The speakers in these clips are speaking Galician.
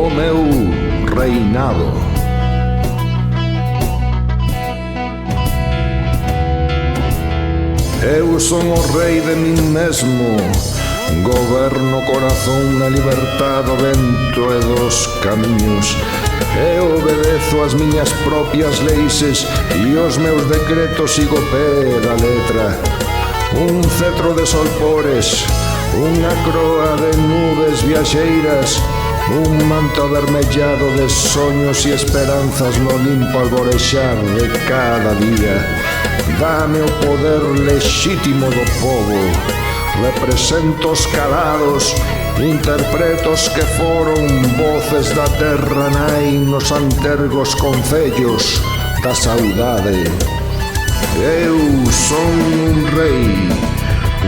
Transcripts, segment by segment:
o meu reinado. Eu son o rei de min mesmo, goberno o corazón na liberdade do vento e dos camiños. Eu obedezo as miñas propias leixes e os meus decretos sigo pé da letra. Un cetro de solpores, unha croa de nubes viaxeiras, un manto avermellado de soños e esperanzas no limpo alborexar de cada día. Dame o poder lexítimo do povo, represento os calados, interpreto os que foron voces da terra nai nos antergos concellos da saudade. Eu son un rei,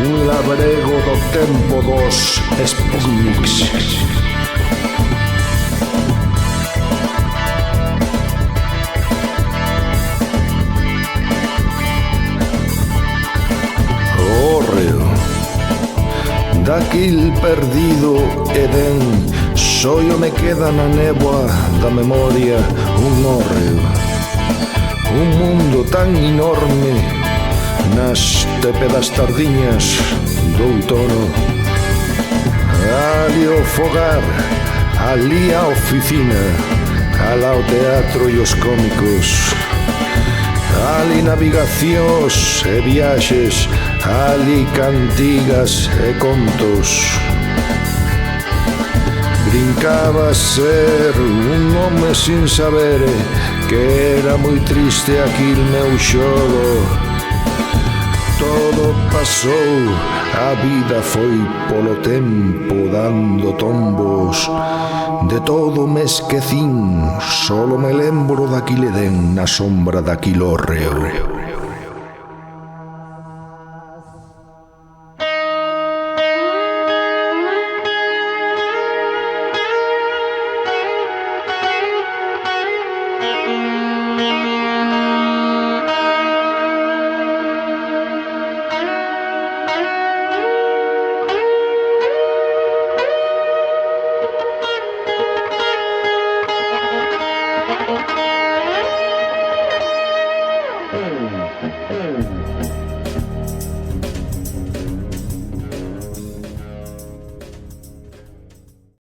un labrego do tempo dos Sputniks. Hórreo, daquil perdido Edén, só me queda na néboa da memoria un hórreo. Un mundo tan enorme nas tépedas tardiñas do outono. Ali o fogar, ali a oficina, alá o teatro e os cómicos. Ali navigacións e viaxes, ali cantigas e contos. Brincaba ser un home sin saber que era moi triste aquil meu xogo. Todo pasou, a vida foi polo tempo dando tombos. De todo me esquecín, solo me lembro daquil Edén na sombra daquil hórreo.